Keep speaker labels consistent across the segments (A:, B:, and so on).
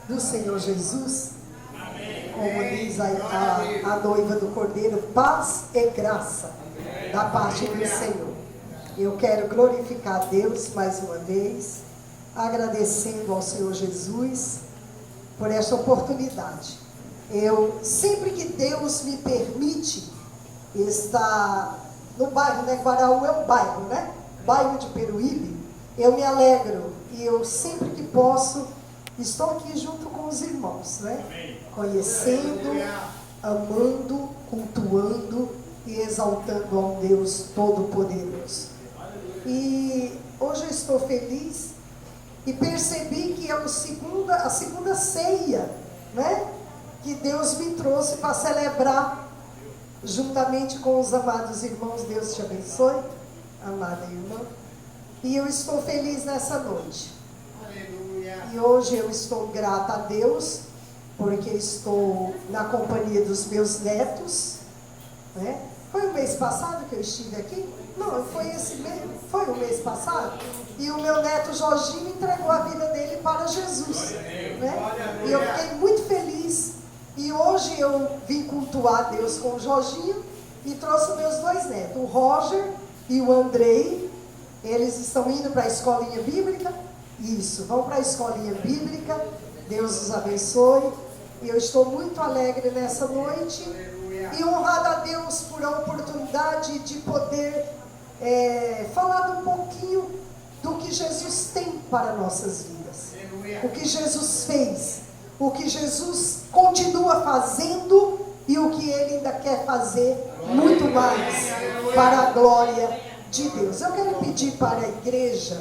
A: do Senhor Jesus, como diz a noiva do Cordeiro, paz e graça da parte do Senhor. Eu quero glorificar a Deus mais uma vez, agradecendo ao Senhor Jesus por esta oportunidade. Eu, sempre que Deus me permite estar no bairro, né? Guaraú é um bairro, né? Bairro de Peruíbe, eu me alegro e eu sempre que posso estou aqui junto com os irmãos, né? Conhecendo, amando, cultuando e exaltando ao Deus Todo-Poderoso. E hoje eu estou feliz e percebi que é a segunda ceia, né? Que Deus me trouxe para celebrar juntamente com os amados irmãos. Deus te abençoe, amada irmã. E eu estou feliz nessa noite. Aleluia. E hoje eu estou grata a Deus, porque estou na companhia dos meus netos, né? Foi o mês passado que eu estive aqui? Não, foi esse mês, foi o mês passado. E o meu neto Jorginho entregou a vida dele para Jesus, né? E eu fiquei muito feliz. E hoje eu vim cultuar Deus com o Jorginho e trouxe meus dois netos, o Roger e o Andrei. Eles estão indo para a escolinha bíblica. Isso, vão para a escolinha bíblica. Deus os abençoe. E eu estou muito alegre nessa noite e honrada a Deus por a oportunidade de poder falar um pouquinho do que Jesus tem para nossas vidas. O que Jesus fez, o que Jesus continua fazendo e o que Ele ainda quer fazer muito mais para a glória de Deus. Eu quero pedir para a igreja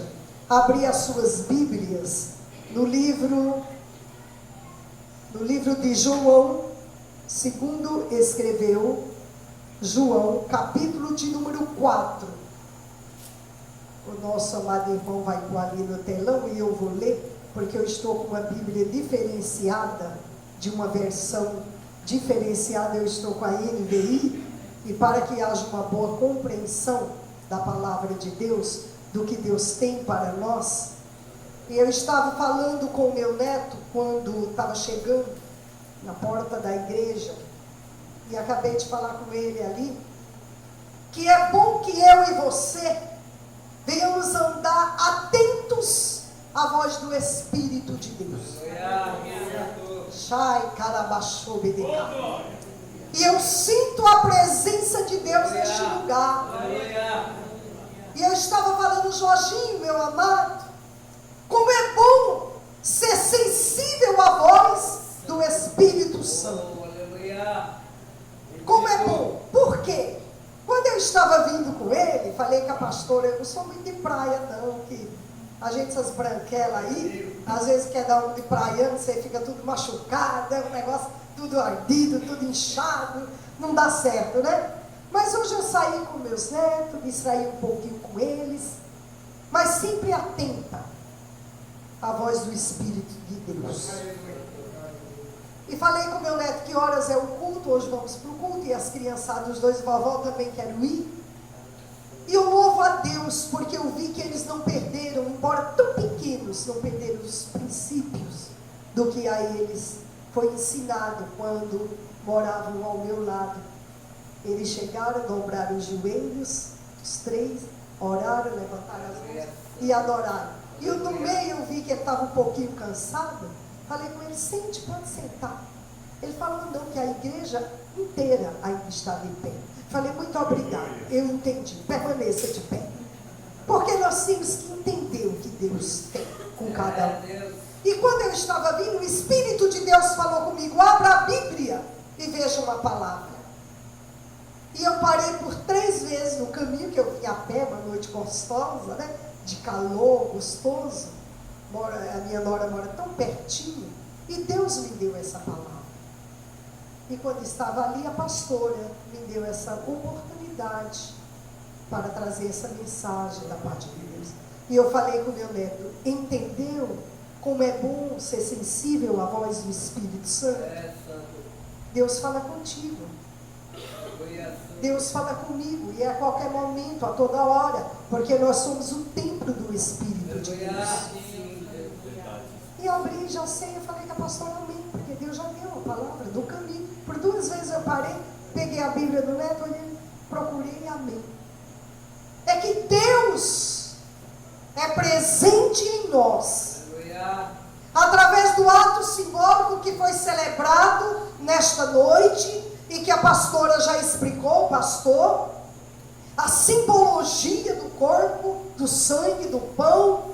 A: abrir as suas Bíblias no livro de João, segundo escreveu João, capítulo de número 4. O nosso amado irmão vai pôr ali no telão e eu vou ler, porque eu estou com uma Bíblia diferenciada, de uma versão diferenciada, eu estou com a NVI, e para que haja uma boa compreensão da palavra de Deus, do que Deus tem para nós. E eu estava falando com o meu neto, quando estava chegando na porta da igreja, e acabei de falar com ele ali, que é bom que eu e você venhamos andar atentos à voz do Espírito de Deus. Shai Karabashou Bedeka. E eu sinto a presença de Deus neste lugar. E eu estava falando, Jorginho, meu amado, como é bom ser sensível à voz do Espírito Santo. Como é bom. Por quê? Quando eu estava vindo com ele, falei com a pastora, eu não sou muito de praia não, que a gente, essas branquelas aí, às vezes quer dar um de praiano, você fica tudo machucado, um negócio tudo ardido, tudo inchado, não dá certo, né? Mas hoje eu saí com meus netos, me distraí um pouquinho com eles, mas sempre atenta à voz do Espírito de Deus. E falei com meu neto que horas é o culto, hoje vamos para o culto, e as criançadas, os dois vovó também querem ir. E eu louvo a Deus, porque eu vi que eles não perderam, embora tão pequenos, não perderam os princípios do que a eles foi ensinado quando moravam ao meu lado. Eles chegaram, dobraram os joelhos, os três, oraram, levantaram as mãos e adoraram. E eu no meio eu vi que ele estava um pouquinho cansado. Falei com ele, sente, pode sentar. Ele falou, não, que a igreja inteira ainda estava em pé. Falei, muito obrigado, eu entendi, permaneça de pé. Porque nós temos que entender o que Deus tem com cada um. E quando eu estava vindo, o Espírito de Deus falou comigo, abra a Bíblia e veja uma palavra. E eu parei por 3 vezes no caminho, que eu vim a pé, uma noite gostosa, né? De calor, gostoso. A minha nora mora tão pertinho. E Deus me deu essa palavra. E quando estava ali, a pastora me deu essa oportunidade para trazer essa mensagem da parte de Deus. E eu falei com o meu neto, entendeu como é bom ser sensível à voz do Espírito Santo? Deus fala contigo. Deus fala comigo, e é a qualquer momento, a toda hora, porque nós somos o templo do Espírito de Deus. E eu abri, já sei, eu falei com a pastor, amém, porque Deus já deu a palavra do caminho. Por 2 vezes eu parei, peguei a Bíblia do neto, olhei, procurei, amém. É que Deus é presente em nós. Através do ato simbólico que foi celebrado nesta noite, e que a pastora já explicou, pastor, a simbologia do corpo, do sangue, do pão,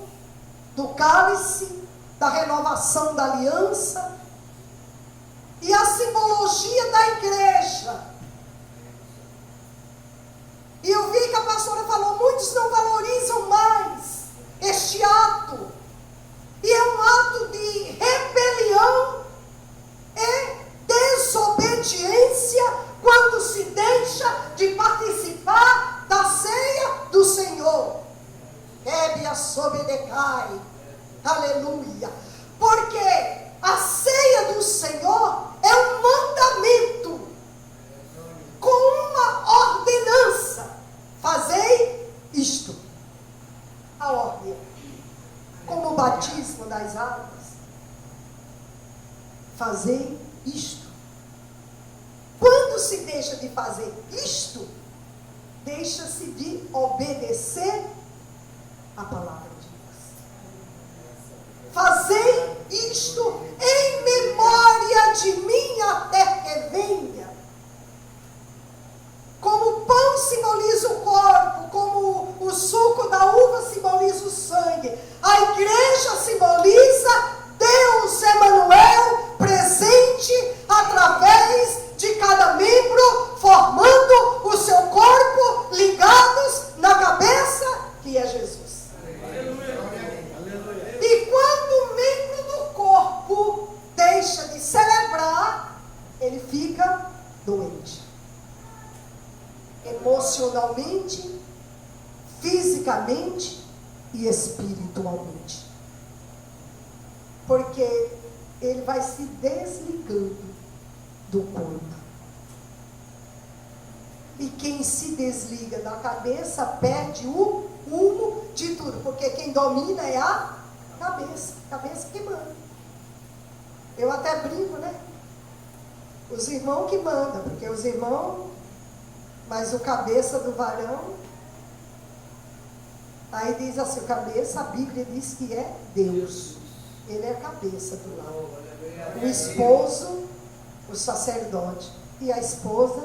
A: do cálice, da renovação da aliança, e a simbologia da igreja. E eu vi que a pastora falou, muitos não valorizam mais este ato, e é um ato de rebelião e desobediência quando se deixa de participar da ceia do Senhor. Aleluia. Porque a ceia do Senhor é um mandamento com uma ordenança. Fazei isto. A ordem. Como o batismo das águas. Fazei isto. Quando se deixa de fazer isto, deixa-se de obedecer a palavra de Deus. Fazei isto em memória de mim até que venha. Como o pão simboliza o corpo, como o suco da uva simboliza o sangue, a igreja simboliza Deus Emanuel presente através de cada membro, formando o seu corpo, ligados na cabeça que é Jesus. E quando o membro do corpo deixa de celebrar, ele fica doente. Emocionalmente, fisicamente e espiritualmente. Porque ele vai se desligando do corpo. E quem se desliga da cabeça perde o rumo de tudo. Porque quem domina é a cabeça. Cabeça que manda. Eu até brinco, né? Os irmãos que mandam. Porque os irmãos... Mas o cabeça do varão... Aí diz assim, o cabeça, a Bíblia diz que é Deus. Ele é a cabeça do lar. O esposo, o sacerdote. E a esposa,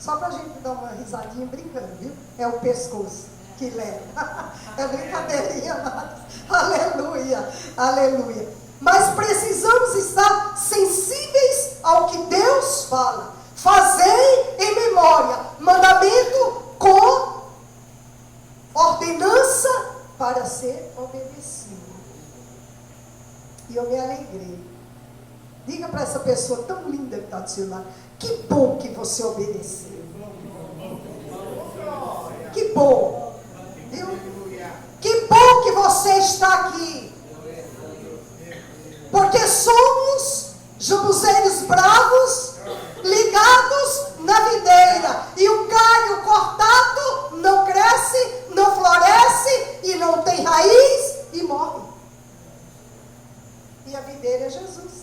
A: só para a gente dar uma risadinha brincando, viu? É o pescoço que leva. É brincadeirinha, mas aleluia, aleluia. Mas precisamos estar sensíveis ao que Deus fala. Fazei em memória, mandamento com ordenança para ser obedecido. E eu me alegrei. Diga para essa pessoa tão linda que está do seu lado, que bom que você obedeceu. Que bom. Viu? Que bom que você está aqui. Porque somos jabuzeiros bravos, ligados na videira. E o galho cortado não cresce, não floresce e não tem raiz e morre. E a videira é Jesus.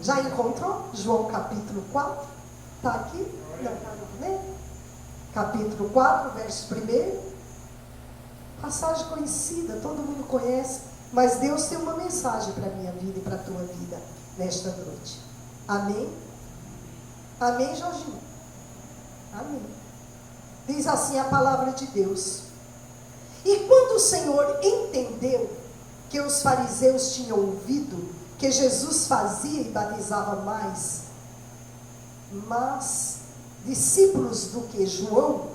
A: Já encontrou? João capítulo 4. Está aqui? Não está no capítulo 4, verso 1. Passagem conhecida, todo mundo conhece. Mas Deus tem uma mensagem para a minha vida e para a tua vida nesta noite. Amém? Amém, Jorginho? Amém. Diz assim a palavra de Deus. E quando o Senhor entendeu que os fariseus tinham ouvido que Jesus fazia e batizava mas discípulos do que João,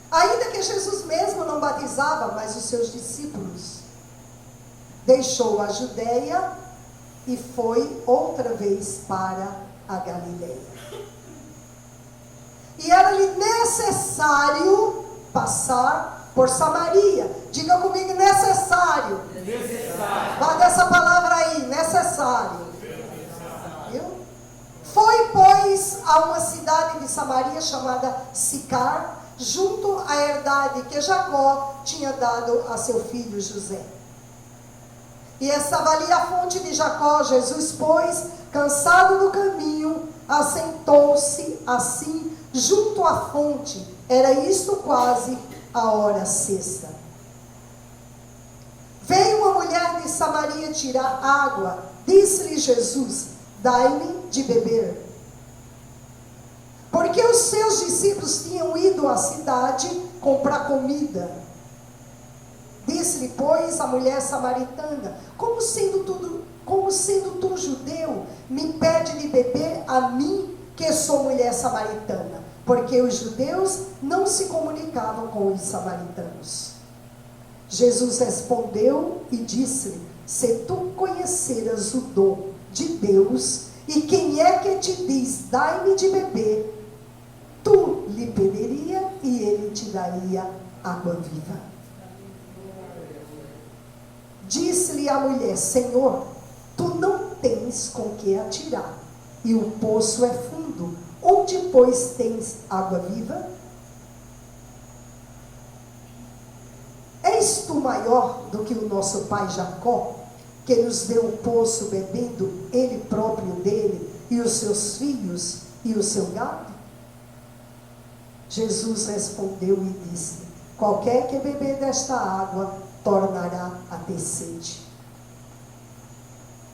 A: ainda que Jesus mesmo não batizava, mas os seus discípulos, deixou a Judeia e foi outra vez para a Galileia. E era-lhe necessário passar por Samaria. Diga comigo, necessário. Guarda essa palavra aí, necessário. Viu? Foi, pois, a uma cidade de Samaria chamada Sicar, junto à herdade que Jacó tinha dado a seu filho José. E estava ali a fonte de Jacó. Jesus, pois, cansado do caminho, assentou-se assim junto à fonte. Era isto quase a hora sexta. Veio uma mulher de Samaria tirar água. Disse-lhe Jesus: dai-me de beber. Porque os seus discípulos tinham ido à cidade comprar comida. Disse-lhe, pois, a mulher samaritana: como sendo tu judeu, me pede de beber a mim, que sou mulher samaritana? Porque os judeus não se comunicavam com os samaritanos. Jesus respondeu e disse-lhe: se tu conheceras o dom de Deus, e quem é que te diz, dai-me de beber, tu lhe pediria e ele te daria água viva. Disse-lhe a mulher: Senhor, tu não tens com que atirar, e o poço é fundo. Onde, pois, tens água viva? És tu maior do que o nosso pai Jacó, que nos deu o poço bebendo ele próprio dele, e os seus filhos e o seu gado? Jesus respondeu e disse: qualquer que beber desta água tornará a ter sede.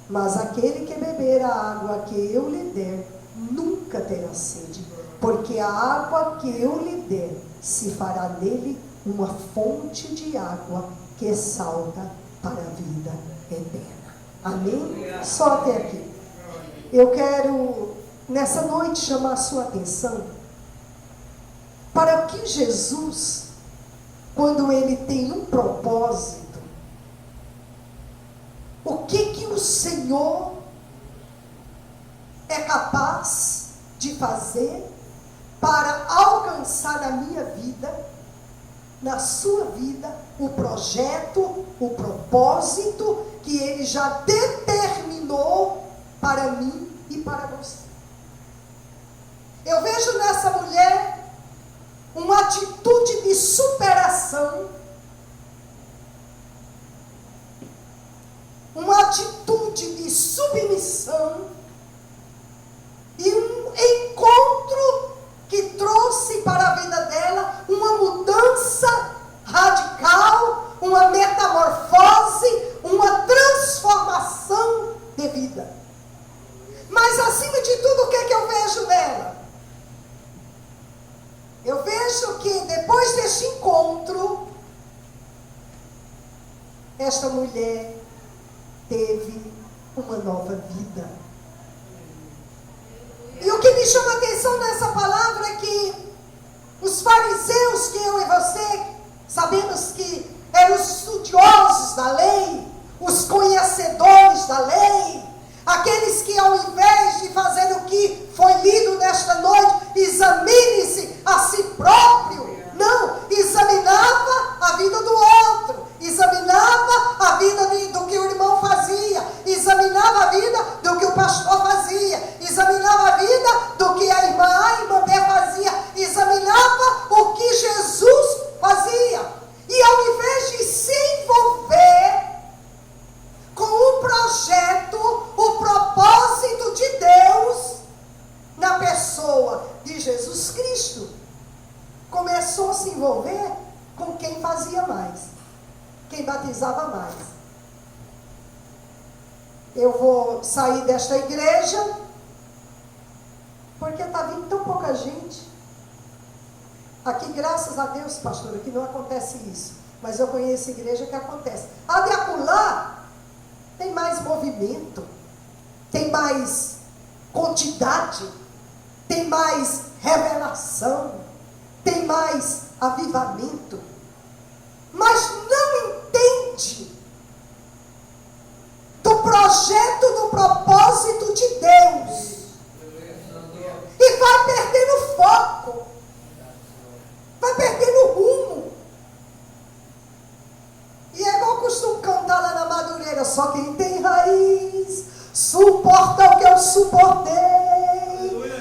A: Mas aquele que beber a água que eu lhe der, nunca terá sede, porque a água que eu lhe der se fará nele uma fonte de água que salta para a vida eterna. Amém? Só até aqui. Eu quero, nessa noite, chamar a sua atenção para que Jesus, quando ele tem um propósito, o que o Senhor é capaz de fazer para alcançar na minha vida, na sua vida, o projeto, o propósito que ele já determinou para mim e para você. Eu vejo nessa mulher uma atitude de superação, uma atitude de submissão e um encontro que trouxe para a vida dela uma mudança radical, uma metamorfose, uma transformação de vida. Mas acima de tudo, o que é que eu vejo nela? Eu vejo que depois deste encontro, esta mulher teve uma nova vida. E o que me chama a atenção nessa palavra é que os fariseus, que eu e você sabemos que eram os estudiosos da lei, os conhecedores da lei, aqueles que, ao invés de fazer o que foi lido nesta noite, examine-se a si próprio, não, examinava a vida do outro, examinava a vida do que o irmão fazia, examinava a vida do que o pastor fazia, examinava a vida do que a irmã B fazia, examinava o que Jesus fazia. E ao invés de se envolver com o projeto, o propósito de Deus na pessoa de Jesus Cristo, começou a se envolver com quem fazia mais, quem batizava mais. Eu vou sair desta igreja porque está vindo tão pouca gente. Aqui, graças a Deus, pastora, que não acontece isso. Mas eu conheço igreja que acontece. A de acolá tem mais movimento, tem mais quantidade, tem mais revelação, tem mais avivamento, mas não entende do projeto, do propósito de Deus, e vai perdendo foco, vai perdendo rumo. E é igual eu costumo cantar lá na Madureira: só quem tem raiz suporta o que eu suportei,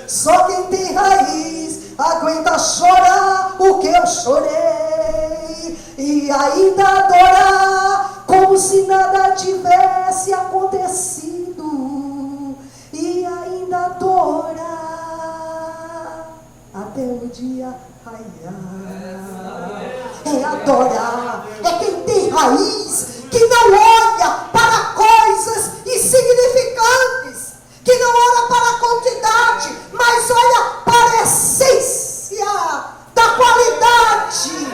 A: só quem tem raiz aguenta chorar o que eu chorei, e ainda adorar com como se nada tivesse acontecido, e ainda adorar até o dia raiar. É adorar, é quem tem raiz, que não olha para coisas insignificantes, que não olha para a quantidade, mas olha para a essência da qualidade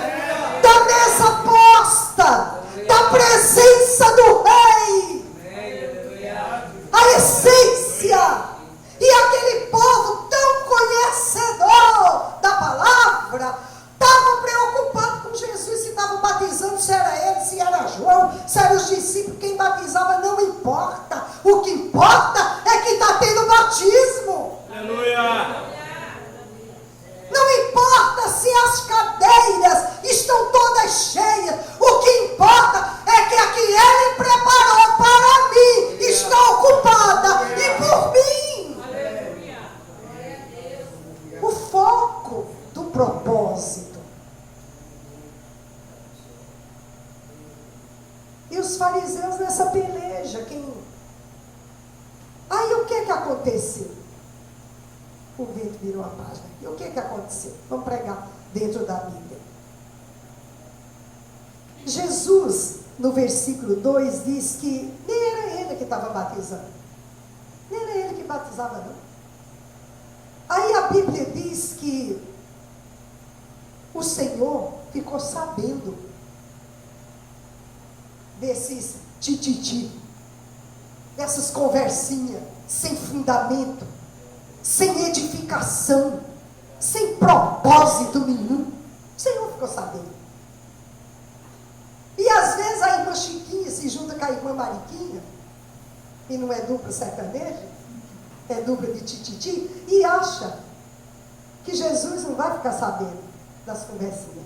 A: da mesa posta, da presença do Rei, a essência. E aquele povo tão conhecedor da palavra estava preocupado com Jesus, se estava batizando, se era ele, se era João, se eram os discípulos. Quem batizava não importa, o que importa é que está tendo batismo.
B: Aleluia!
A: Não importa se as cadeiras estão todas cheias, o que importa é que a que Ele preparou para mim está ocupada, e por mim. O foco do propósito. E os fariseus nessa peleja, Aí o que aconteceu? O vento virou a página. E o que aconteceu? Vamos pregar dentro da Bíblia. Jesus, no versículo 2, diz que nem era ele que estava batizando. Nem era ele que batizava, não. Aí a Bíblia diz que o Senhor ficou sabendo desses tititi, dessas conversinhas sem fundamento, sem edificação, sem propósito nenhum. O Senhor ficou sabendo. E às vezes a irmã Chiquinha se junta com a irmã Mariquinha, e não é dupla sertaneja, é dupla de tititi, e acha que Jesus não vai ficar sabendo das conversinhas.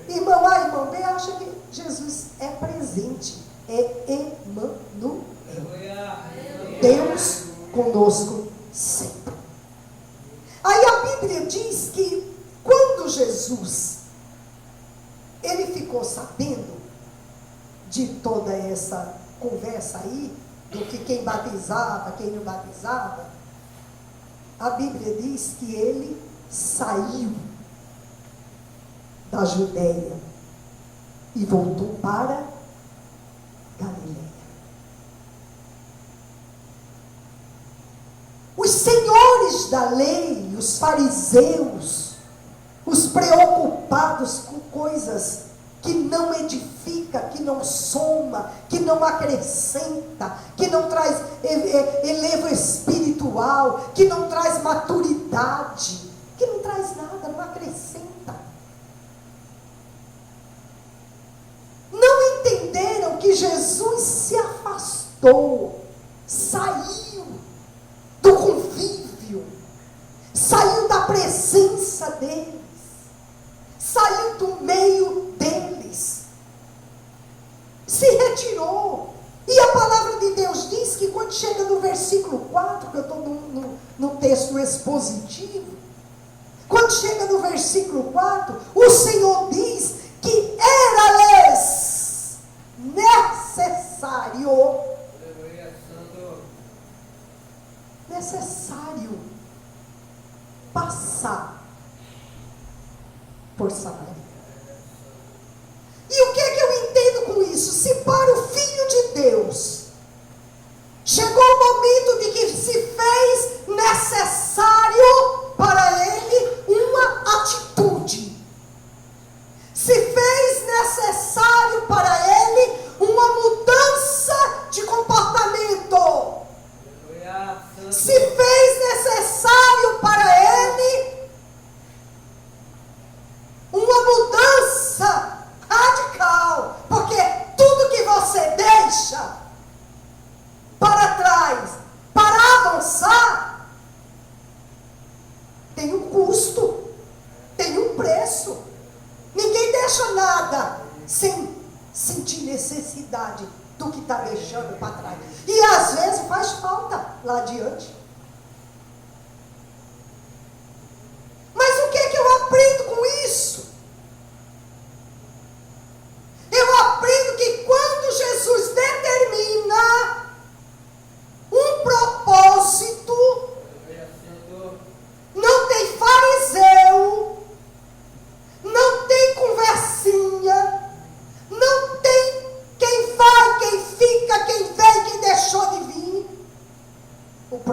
A: Irmão A, irmão B acha que Jesus é presente, é Emmanuel, Deus conosco sempre. Aí a Bíblia diz que quando Jesus ele ficou sabendo de toda essa conversa aí, do que quem batizava, quem não batizava, a Bíblia diz que ele saiu da Judéia e voltou para Galileia. Os senhores da lei, os fariseus, os preocupados com coisas que não edifica, que não soma, que não acrescenta, que não traz elevo espiritual, que não traz maturidade, que não traz nada, não acrescenta. Não entenderam que Jesus se afastou, saiu do convívio, saiu da presença deles, saiu do meio deles, se retirou. E a palavra de Deus diz que quando chega no versículo 4, que eu estou no texto expositivo, quando chega no versículo 4, o Senhor diz que era-lhes necessário passar por Samaria. E o que é que eu entendo com isso? Se para o Filho de Deus chegou o momento de que se fez necessário para ele uma atitude, se fez necessário para ele uma mudança de comportamento, se fez necessário para ele uma mudança radical, porque tudo que você deixa para trás, para avançar, tem um custo, tem um preço. Ninguém deixa nada sem sentir necessidade do que está deixando para trás. E às vezes faz falta lá adiante. Mas o que é que eu aprendo com isso? Eu aprendo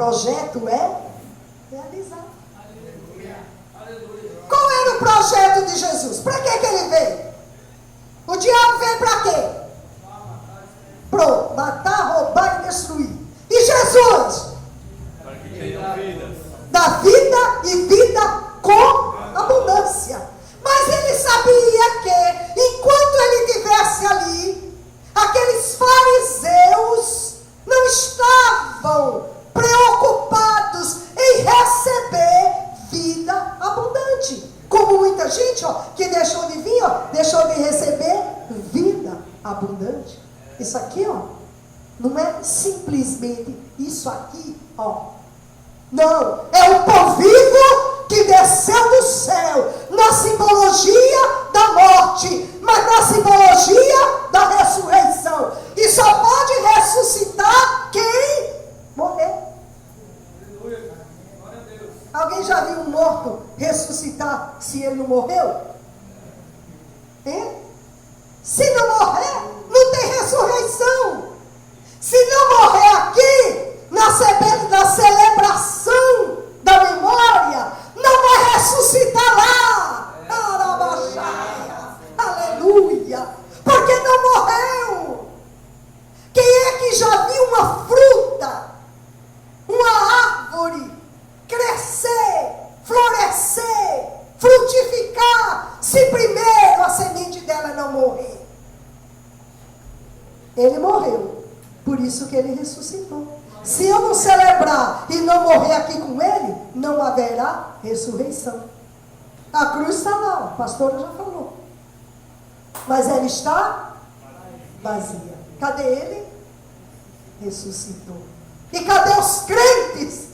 A: projeto é realizado. Qual era o projeto de Jesus? Para que ele veio? O diabo veio para quê? Para matar, roubar e destruir. E Jesus?
B: Para que tenham vidas.
A: Da vida e vida com abundância. Mas ele sabia que, enquanto ele estivesse ali, aqueles fariseus não estavam preocupados em receber vida abundante. Como muita gente, que deixou de vir, deixou de receber vida abundante. Isso aqui, não é simplesmente isso aqui, Não, é o pão vivo que desceu do céu, na simbologia da morte, mas na simbologia da ressurreição. E só pode ressuscitar quem morrer. Alguém já viu um morto ressuscitar se ele não morreu? Se não morrer, não tem ressurreição. Se não morrer aqui, na celebração da memória, não vai ressuscitar lá. Aleluia. Porque não morreu. Quem é que já viu uma fruta, uma árvore crescer, florescer, frutificar, se primeiro a semente dela não morrer? Ele morreu, por isso que ele ressuscitou. Se eu não celebrar e não morrer aqui com ele, não haverá ressurreição. A cruz está lá, a pastora já falou. Mas ela está vazia. Cadê ele? Ressuscitou. E cadê os crentes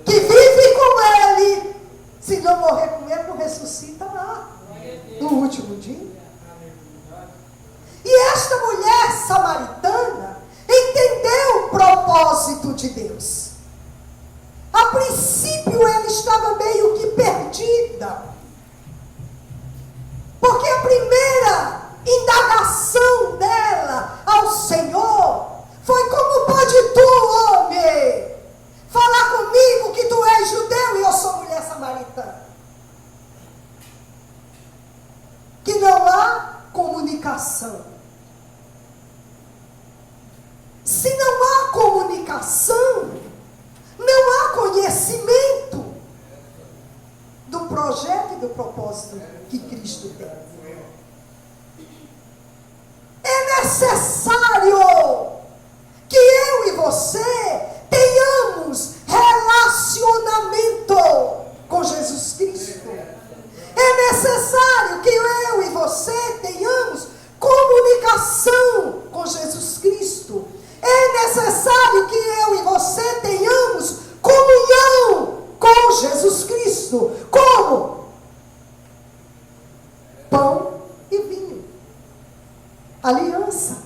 A: que vivem com ele? Se não morrer com ele, não ressuscita lá no último dia. E esta mulher samaritana entendeu o propósito de Deus. A princípio ela estava meio que perdida, porque a primeira indagação dela ao Senhor foi: como pode tu, homem, falar comigo que tu és judeu e eu sou mulher samaritana? Que não há comunicação. Se não há comunicação, não há conhecimento do projeto e do propósito que Cristo tem. É necessário que eu e você tenhamos relacionamento com Jesus Cristo. É necessário que eu e você tenhamos comunicação com Jesus Cristo. É necessário que eu e você tenhamos comunhão com Jesus Cristo. Como? Pão e vinho. Aliança.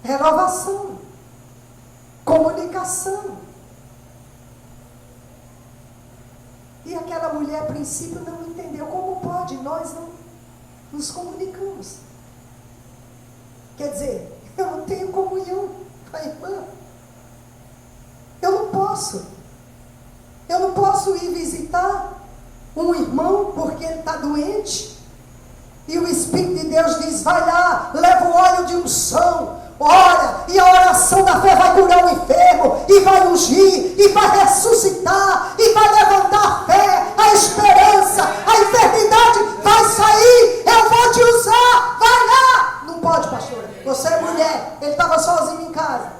A: Renovação. Comunicação. E aquela mulher, a princípio, não entendeu. Como pode? Nós não nos comunicamos. Quer dizer, eu não tenho comunhão com a irmã. Eu não posso. Eu não posso ir visitar um irmão porque ele está doente. E o Espírito de Deus diz: vai lá, leva o óleo de unção, ora, e a oração da fé vai curar o enfermo, e vai ungir, e vai ressuscitar, e vai levantar a fé, a esperança, a enfermidade vai sair, eu vou te usar, vai lá. Não pode, pastora, você é mulher, ele estava sozinho em casa.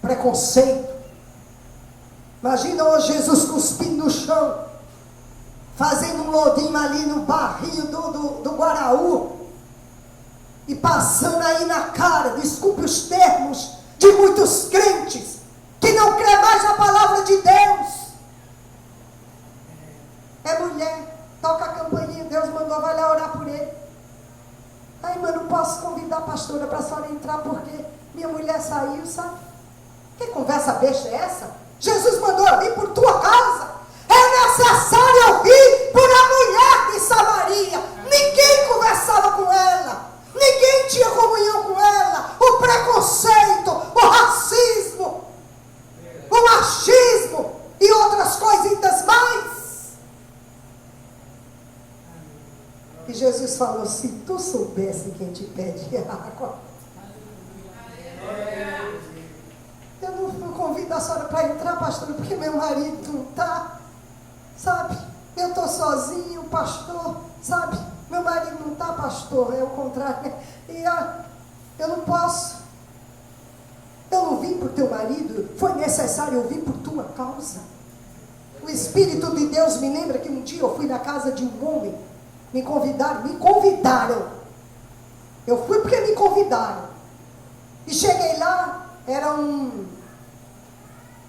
A: Preconceito. Imagina hoje Jesus cuspindo no chão, fazendo um lodinho ali no barril do Guaraú, e passando aí na cara, desculpe os termos, de muitos crentes, que não crê mais na palavra de Deus. É mulher, toca a campainha, Deus mandou, vai lá orar por ele. Aí, mas não posso convidar a pastora para a senhora entrar, porque minha mulher saiu, sabe? Que conversa besta é essa? Jesus mandou eu vir por tua casa. É necessário eu vir por a mulher de Samaria. Ninguém conversava com ela. Ninguém tinha comunhão com ela. O preconceito, o racismo se tu soubesse quem te pede água. Eu não convido a senhora para entrar, pastora, porque meu marido está, sabe? Eu estou sozinho, pastor, sabe? Meu marido não está, pastor, é o contrário. E eu não posso. Eu não vim por teu marido, foi necessário eu vir por tua causa. O Espírito de Deus me lembra que um dia eu fui na casa de um homem, me convidaram. Eu fui porque me convidaram. E cheguei lá, era um...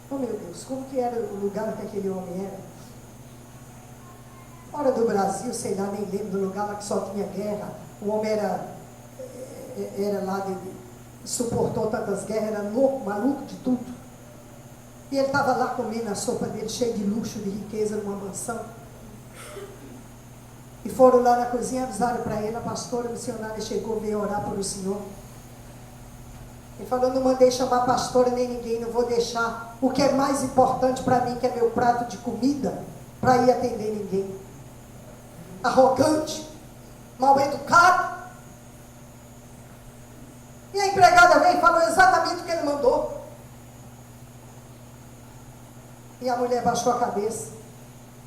A: Oh meu Deus, como que era o lugar que aquele homem era? Fora do Brasil, sei lá, nem lembro do lugar lá que só tinha guerra. O homem era lá, suportou tantas guerras, era louco, maluco de tudo. E ele estava lá comendo a sopa dele, cheio de luxo, de riqueza, numa mansão. E foram lá na cozinha, avisaram para ele, a pastora missionária chegou, veio orar por o senhor. Ele falou, não mandei chamar pastora nem ninguém, não vou deixar o que é mais importante para mim, que é meu prato de comida, para ir atender ninguém. Arrogante, mal educado. E a empregada veio e falou exatamente o que ele mandou. E a mulher baixou a cabeça.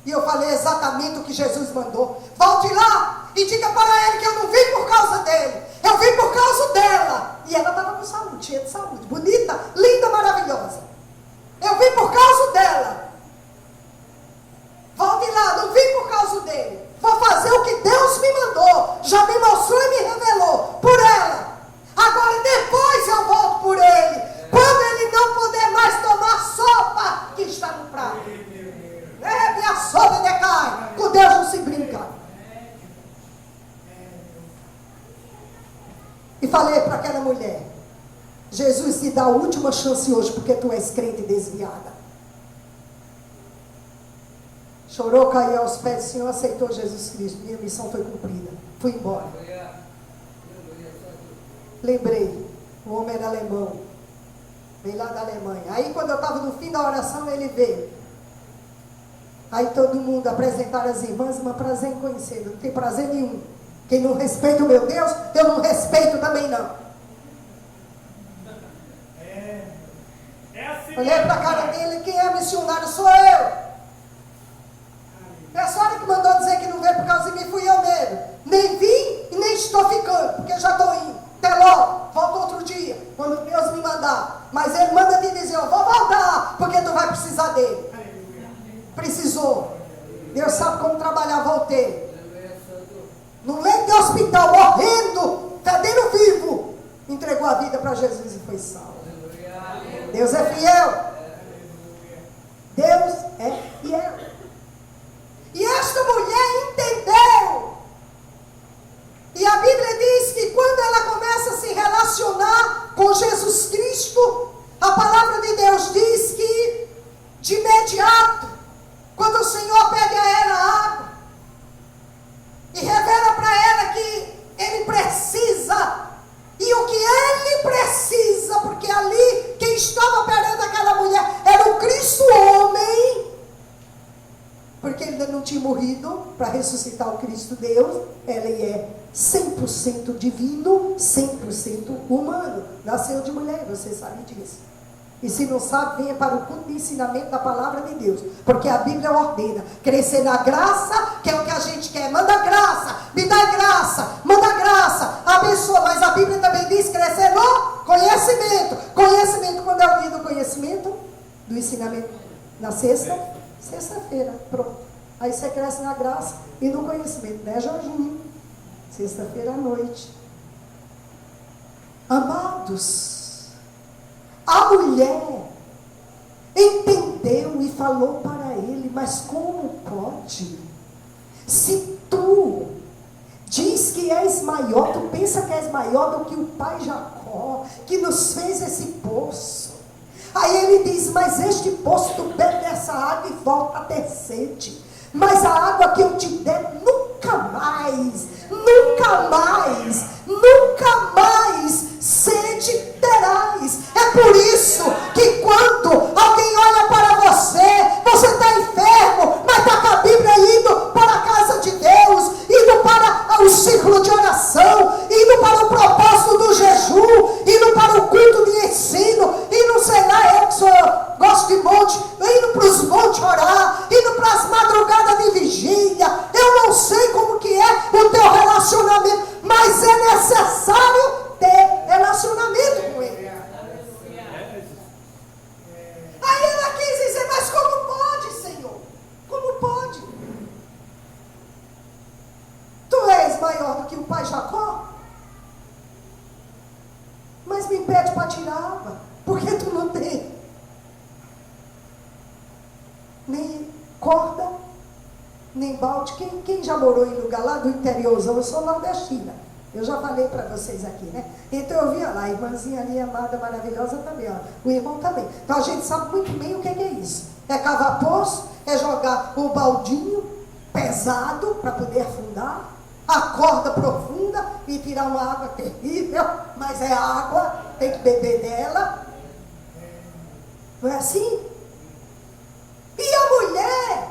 A: E eu falei exatamente o que Jesus mandou. Volte lá e diga para ele que eu não vim por causa dele. Eu vim por causa dela. E ela estava com saúde, cheia de saúde. Bonita, linda, maravilhosa. Eu vim por causa dela. Volte lá, não vim por causa dele. Vou fazer o que Deus me mandou. Já me mostrou e me revelou. Por ela. Agora depois eu volto por ele. Quando ele não puder mais tomar sopa que está no prato. Minha sopa decai. Com Deus não se brinca. E falei para aquela mulher, Jesus te dá a última chance hoje, porque tu és crente desviada. Chorou, caiu aos pés do Senhor, aceitou Jesus Cristo. Minha missão foi cumprida. Fui embora. Lembrei, o homem era alemão. Veio lá da Alemanha. Aí quando eu estava no fim da oração, ele veio. Aí todo mundo apresentaram as irmãs, mas prazer em conhecê-lo. Não tem prazer nenhum. Quem não respeita o meu Deus, eu não respeito também não. Olhei para a cara dele, quem é missionário sou eu. É a senhora que mandou dizer que não veio por causa de mim, fui eu mesmo. Nem vim e nem estou ficando, porque já estou indo. Até logo, volto outro dia, quando Deus me mandar. Mas ele manda te dizer, eu vou voltar, porque tu vai precisar dele. Precisou. Deus sabe como trabalhar, voltei. No leito de hospital, morrendo, fedendo vivo, entregou a vida para Jesus e foi salvo. Deus é fiel. Deus é fiel. E esta mulher entendeu. E a Bíblia diz que quando ela começa a se relacionar com Jesus Cristo, a palavra de Deus diz que de imediato, quando o Senhor pede a ela água e revela para ela que ele precisa, e o que ele precisa, porque ali quem estava operando aquela mulher era o Cristo homem, porque ele ainda não tinha morrido para ressuscitar o Cristo Deus. Ele é 100% divino, 100% humano. Nasceu de mulher, você sabe disso. E se não sabe, venha para o culto de ensinamento da palavra de Deus, porque a Bíblia ordena crescer na graça, que é o que a gente quer. Manda graça, me dá graça, manda graça, abençoa. Mas a Bíblia também diz crescer no conhecimento. Conhecimento, quando é o dia do conhecimento, do ensinamento? Na sexta-feira, pronto. Aí você cresce na graça e no conhecimento, né, Jorginho? Sexta-feira à noite. Amados, a mulher entendeu e falou para ele, mas como pode? Se tu diz que és maior, tu pensa que és maior do que o pai Jacó, que nos fez esse poço. Aí ele diz, mas este poço, tu bebe essa água e volta a ter sede. Mas a água que eu te der, nunca mais sede terás. É por isso que quando alguém olha para você, você está enfermo, mas está com a Bíblia indo para a casa de Deus, indo para o círculo de oração, pede para tirar água, porque tu não tem nem corda, nem balde. Quem já morou em lugar lá do interiorzão? Eu sou nordestina, eu já falei para vocês aqui, né? Então eu via lá, a irmãzinha ali, amada, maravilhosa também, ó, o irmão também. Então a gente sabe muito bem o que é isso. É cavar poço, é jogar o baldinho pesado para poder afundar, a corda profunda e tirar uma água terrível, mas é água, tem que beber dela. Não é assim? E a mulher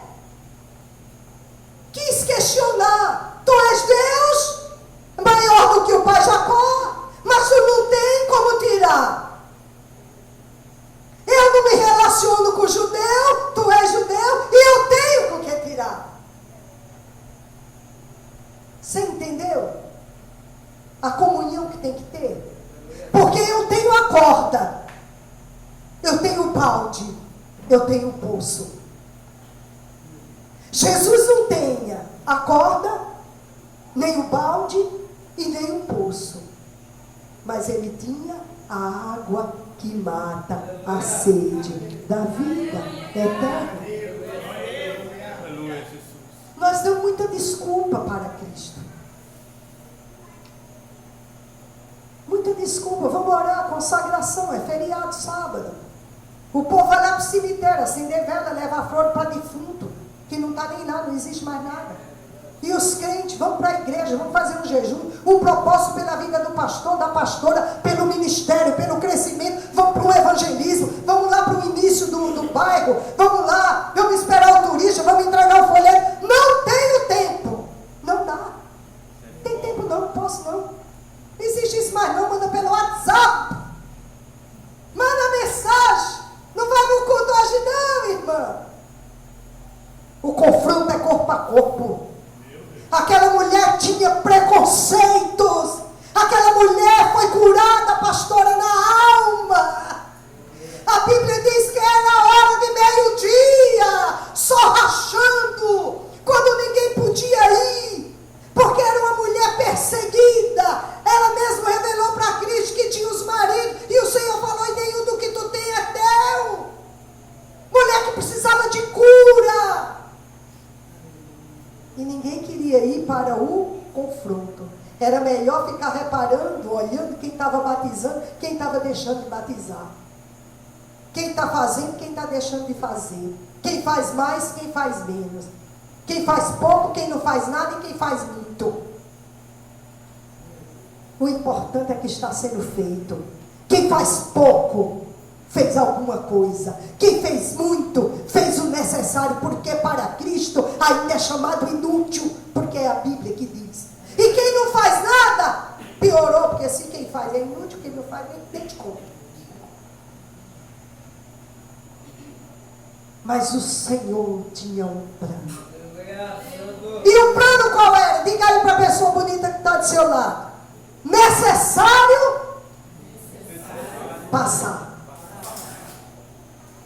A: quis questionar: tu és Deus maior do que o pai Jacó, mas tu não tem como tirar. Eu não me relaciono com o judeu, tu és judeu e eu tenho com que tirar. Você entendeu? A comunhão que tem que ter. Porque eu tenho a corda, eu tenho o balde, eu tenho o poço. Jesus não tinha a corda, nem o balde e nem o poço. Mas ele tinha a água que mata a sede da vida eterna. Nós damos muita desculpa para Cristo. Muita desculpa. Vamos orar, consagração, é feriado, sábado. O povo vai lá para o cemitério, acender vela, levar flor para defunto, que não está nem nada, não existe mais nada. E os crentes vão para a igreja, vão fazer um jejum, um propósito pela vida do pastor, da pastora, pelo ministério, pelo crescimento, vão para o evangelismo, vamos lá para o início do bairro, vamos lá, vamos esperar o turista, vamos entregar o folheto. Não tenho tempo, não dá. Tem tempo não posso não. Não existe isso mais não, manda pelo WhatsApp. Manda mensagem, não vai no culto hoje não, irmã. O confronto é corpo a corpo. Aquela mulher tinha preconceitos. Aquela mulher foi curada, pastora, na alma. A Bíblia diz que era hora de meio-dia, só rachando, quando ninguém podia ir, porque era uma mulher perseguida. Ela mesma revelou para Cristo que tinha os maridos, e o Senhor falou: e nenhum do que tu tem é teu. Mulher que precisava de cura. E ninguém queria ir para o confronto. Era melhor ficar reparando, olhando quem estava batizando, quem estava deixando de batizar. Quem está fazendo, quem está deixando de fazer. Quem faz mais, quem faz menos. Quem faz pouco, quem não faz nada e quem faz muito. O importante é que está sendo feito. Quem faz pouco, fez alguma coisa. Quem fez muito, fez o necessário, porque para Cristo ainda é chamado inútil, porque é a Bíblia que diz. E quem não faz nada, piorou, porque se quem faz é inútil, quem não faz nem te conta. Mas o Senhor tinha um plano. E o plano qual era? Diga aí para a pessoa bonita que está do seu lado. Necessário passar.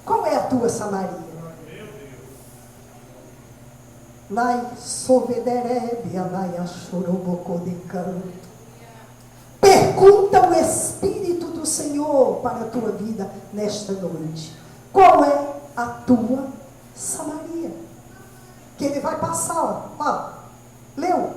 A: Qual é a tua Samaria? Nai sovederebe, nai achorobocô de canto. Pergunta o Espírito do Senhor para a tua vida nesta noite. Qual é a tua Samaria? Que ele vai passar, ó. Leu?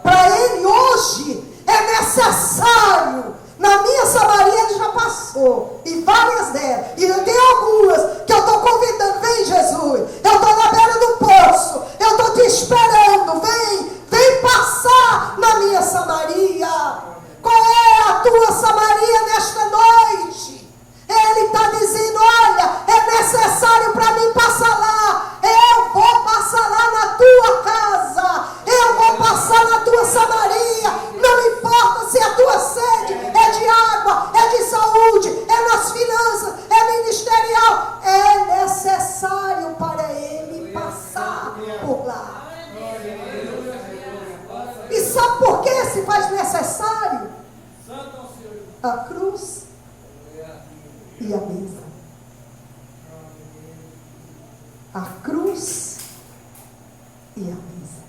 A: Para ele hoje é necessário. Na minha Samaria ele já passou. E várias delas. E eu tenho algumas que eu estou convidando. Vem, Jesus. Eu estou na beira do poço. Eu estou te esperando. Vem passar na minha Samaria. Qual é a tua Samaria nesta noite? Ele está dizendo: olha, é necessário para mim passar lá. Eu vou passar lá na tua casa. Eu vou passar na tua Samaria. Não importa se a tua sede é de água, é de saúde, é nas finanças, é ministerial. É necessário para ele passar por lá. E sabe por que se faz necessário? A cruz e a mesa. A cruz e a mesa.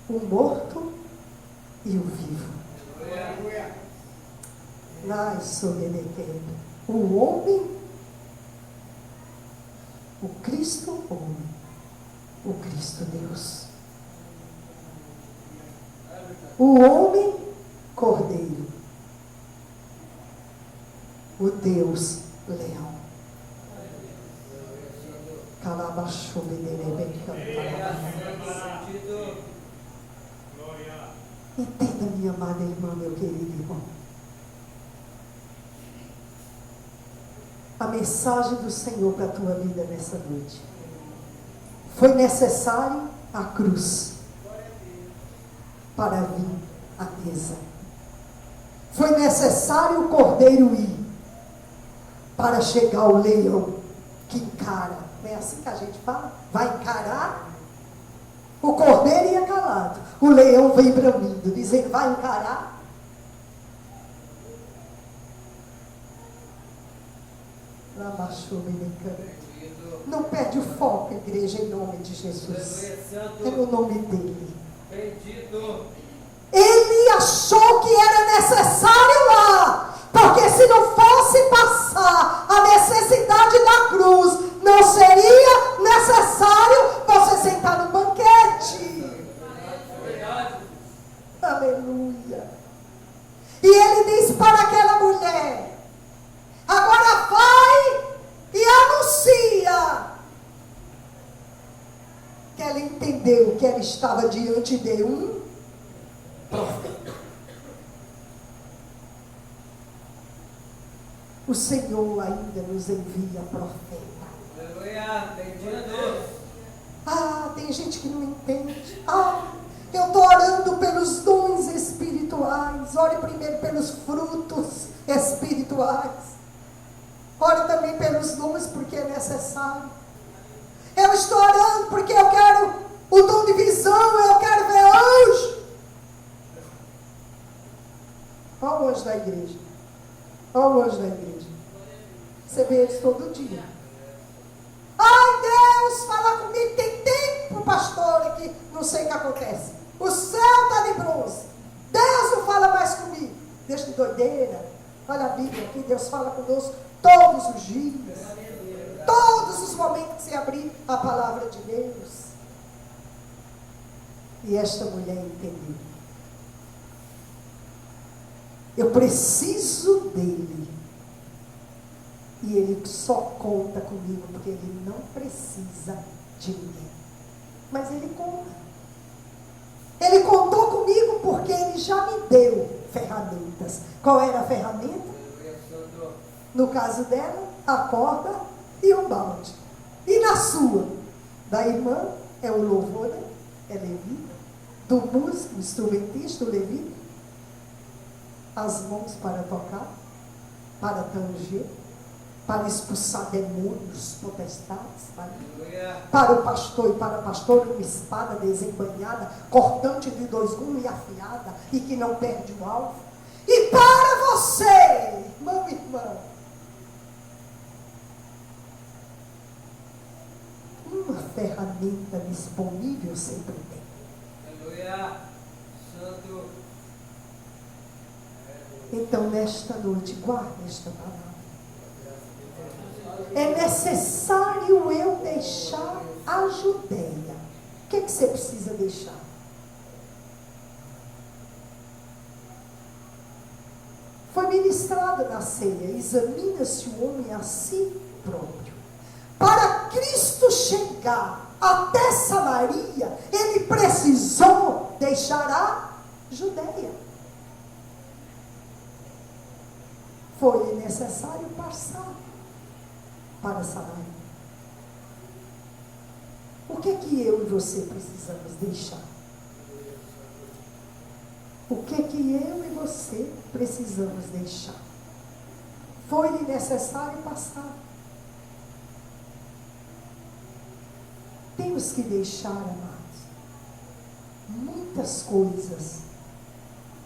A: O morto e o vivo. O homem, o Cristo homem, o Cristo Deus. O homem cordeiro, o Deus leão. Entenda, minha amada irmã, meu querido irmão. A mensagem do Senhor para a tua vida nessa noite. Foi necessário a cruz para vir à mesa. Foi necessário o cordeiro ir para chegar o leão que encara. Não é assim que a gente fala? Vai encarar. O cordeiro ia calado. O leão vem bramindo, dizendo: vai encarar. Não perde o foco, igreja, em nome de Jesus. É no nome dele. Ele achou que era necessário lá, porque se não fosse passar a necessidade da cruz, não seria necessário você sentar no banquete. Aleluia. E ele disse para aquela mulher: agora vai e anuncia. Que ela entendeu que ela estava diante de um profeta. O Senhor ainda nos envia profeta. Tem gente que não entende. Eu estou orando pelos dons espirituais. Ore primeiro pelos frutos espirituais. Ore também pelos dons, porque é necessário. Eu estou orando porque eu quero o dom de visão, eu quero ver anjo. Olha o anjo da igreja. Olha o anjo da igreja. Você vê eles todo dia. Ai, Deus, fala comigo. Tem tempo, pastor, aqui. Não sei o que acontece. O céu está de bronze. Deus não fala mais comigo. Deixa de doideira. Olha a Bíblia aqui. Deus fala conosco todos os dias. Todos os momentos que se abrir a palavra de Deus. E esta mulher entendeu. Eu preciso dele. E ele só conta comigo porque ele não precisa de ninguém. Mas ele conta. Ele contou comigo porque ele já me deu ferramentas. Qual era a ferramenta? No caso dela, a corda e um balde. E na sua? Da irmã, é o louvor, né? É levita. Do músico, instrumentista, o levita. As mãos para tocar, para tanger, para expulsar demônios, potestades, para o pastor e para a pastora, uma espada desembanhada, cortante de 2 gumes e afiada, e que não perde o alvo. E para você, irmão e irmã, uma ferramenta disponível sempre tem. Aleluia. Santo. Então, nesta noite, guarde esta palavra. É necessário eu deixar a Judeia. O que você precisa deixar? Foi ministrado na ceia: examina-se o homem a si próprio. Para Cristo chegar até Samaria, ele precisou deixar a Judeia. Foi necessário passar para Samaria. O que é que eu e você precisamos deixar? O que é que eu e você precisamos deixar? Foi necessário passar. Temos que deixar, amados, muitas coisas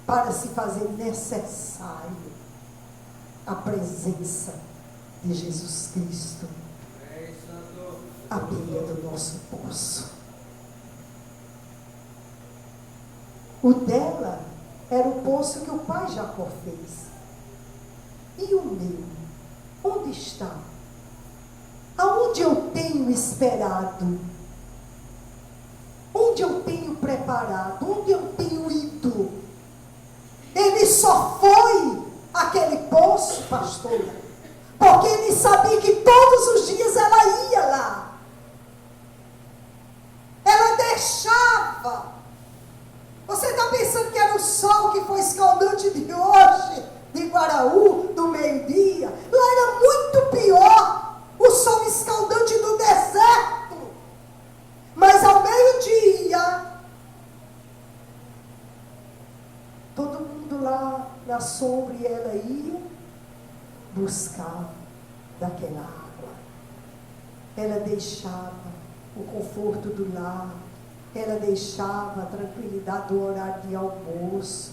A: para se fazer necessário a presença de Jesus Cristo à beira do nosso poço. O dela era o poço que o pai Jacó fez. E o meu? Onde está? Aonde eu tenho esperado? Onde eu tenho preparado? Onde eu tenho ido? Ele só foi àquele poço, pastora, porque ele sabia que todos os dias ela ia lá. Ela deixava. Você está pensando que era o sol que foi escaldante de hoje, de Guaraú, do meio-dia? Lá era muito pior, o sol escaldante do deserto. Mas ao meio-dia, todo mundo lá na sombra, e ela ia buscar daquela água. Ela deixava o conforto do lar, ela deixava a tranquilidade do horário de almoço,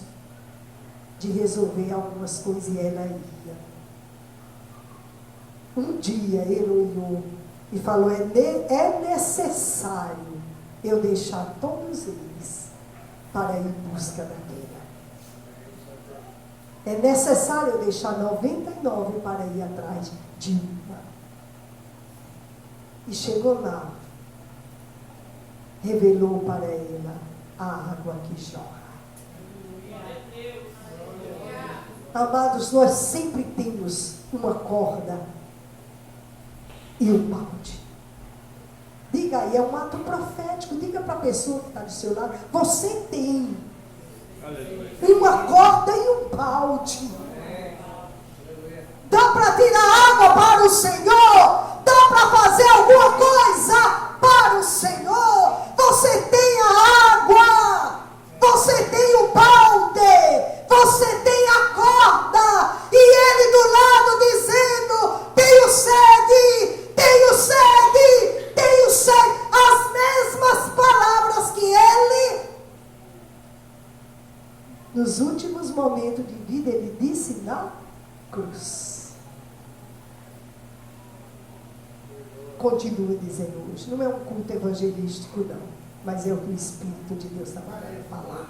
A: de resolver algumas coisas, e ela ia. Um dia ele olhou e falou: é necessário eu deixar todos eles para ir em busca daquela. É necessário eu deixar 99 para ir atrás de uma. E chegou lá, revelou para ela a água que jorra. Amados, nós sempre temos uma corda e um balde. Diga aí, é um ato profético. Diga para a pessoa que está do seu lado: você tem uma corda e um balde. Dá para tirar água para o Senhor? Dá para fazer alguma coisa para o Senhor? Você tem a água, você tem o balde, você tem a corda, e ele do lado dizendo: tenho sede, tenho sede, tenho sede. As mesmas palavras que ele, nos últimos momentos de vida, ele disse na cruz. Continua dizendo hoje. Não é um culto evangelístico, não, mas é o que o Espírito de Deus está mandando falar.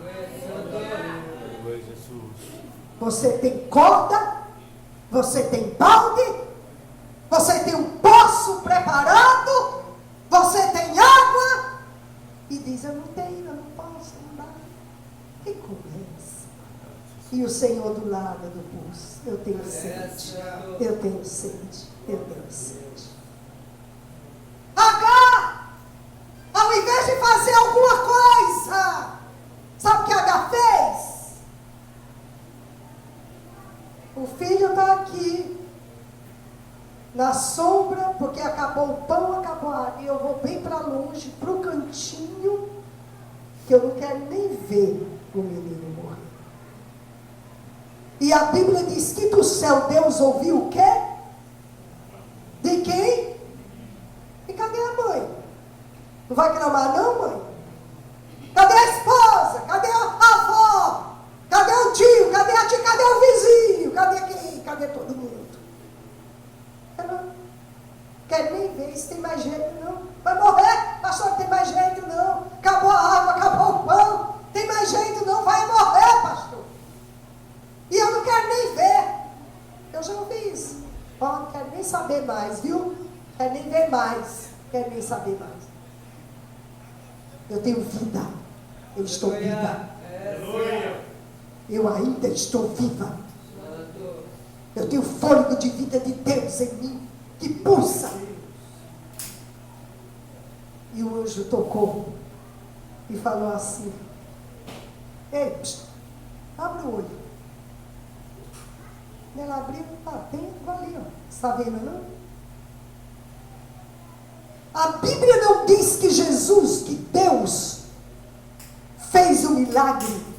A: Você tem corda, você tem balde, você tem um poço preparado, você tem água, e diz: eu não tenho, eu não posso, não dá. Que conversa. E o Senhor do lado do poço: eu tenho sede, eu tenho sede, eu tenho sede. Agar, ao invés de fazer alguma coisa, sabe o que Agar fez? O filho está aqui, na sombra, porque acabou o pão, acabou a água, e eu vou bem para longe, para o cantinho, que eu não quero nem ver o menino morrer. E a Bíblia diz que do céu Deus ouviu o quê? De quem? E cadê a mãe? Não vai clamar não, mãe? Cadê a esposa? Cadê a avó? Cadê o tio? Cadê a tia? Cadê o vizinho? Cadê quem? Cadê todo mundo? Eu não quero nem ver se tem mais jeito, não. Vai morrer, pastor, não tem mais jeito, não. Acabou a água, acabou o pão. Tem mais jeito, não. Vai morrer, pastor. E eu não quero nem ver. Eu já ouvi isso. Ó, não quero nem saber mais, viu? Quero nem ver mais. Quero nem saber mais. Eu tenho vida. Eu estou viva. Eu ainda estou viva. Eu tenho fôlego de vida de Deus em mim, que pulsa. E o anjo tocou e falou assim: ei, psiu, abre o olho. Ela abriu, está dentro ali, ó. Está vendo, não? A Bíblia não diz que Jesus, que Deus, fez um milagre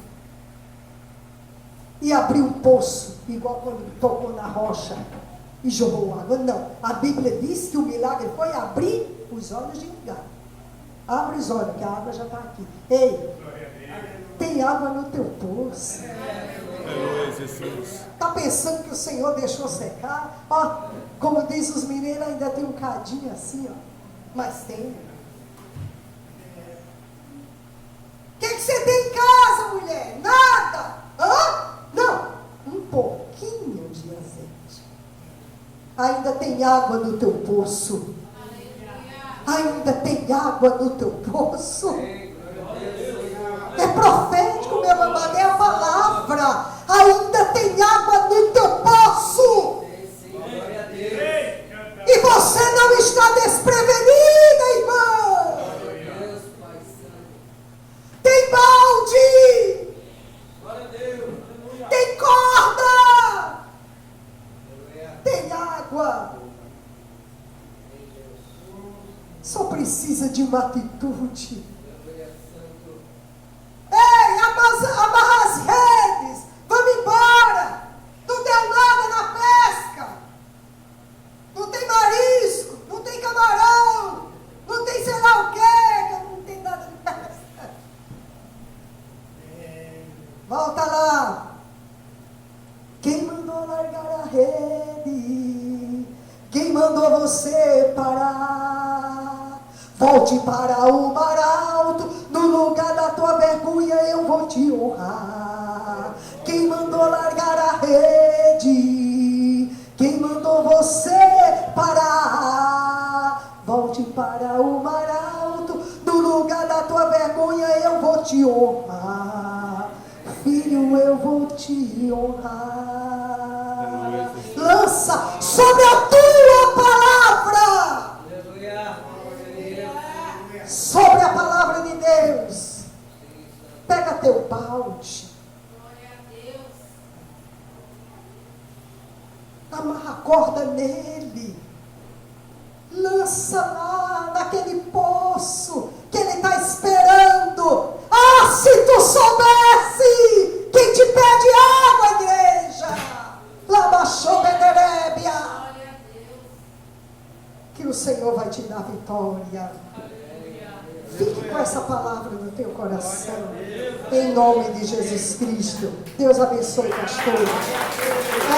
A: e abriu um poço, igual quando tocou na rocha e jogou água. Não. A Bíblia diz que o milagre foi abrir os olhos de Agar. Abre os olhos, que a água já está aqui. Ei, tem água no teu poço. Está pensando que o Senhor deixou secar? Ó, como diz os mineiros, ainda tem um cadinho assim, ó. Mas tem. O que você tem em casa, mulher? Nada. tem água no teu poço. Ainda tem água no teu poço. É profético, meu amado, é a palavra. Ainda tem água no teu poço. E você não está desprevenida, irmã. Tem balde. Tem corda. Tem água. Só precisa de uma atitude. Ei, amarra as redes. Vamos embora. Não deu nada na pesca. Não tem marisco. Não tem camarão. Não tem sei lá o quê. Não tem nada de pesca. Volta lá. Quem mandou largar a rede? Quem mandou você parar? Volte para o mar alto, no lugar da tua vergonha eu vou te honrar. Quem mandou largar a rede? Quem mandou você parar? Volte para o mar alto, no lugar da tua vergonha eu vou te honrar. Filho, eu vou te honrar. Lança sobre a tua palavra. Sobre a palavra de Deus. Pega teu balde. Amarra a corda nele. Lança lá naquele poço que ele está esperando. Ah, se tu soubesse quem te pede água, igreja. Labaxobenerébia. Que o Senhor vai te dar vitória. Fique com essa palavra no teu coração. Em nome de Jesus Cristo. Deus abençoe, pastor.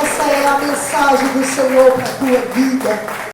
A: Essa é a mensagem do Senhor para a tua vida.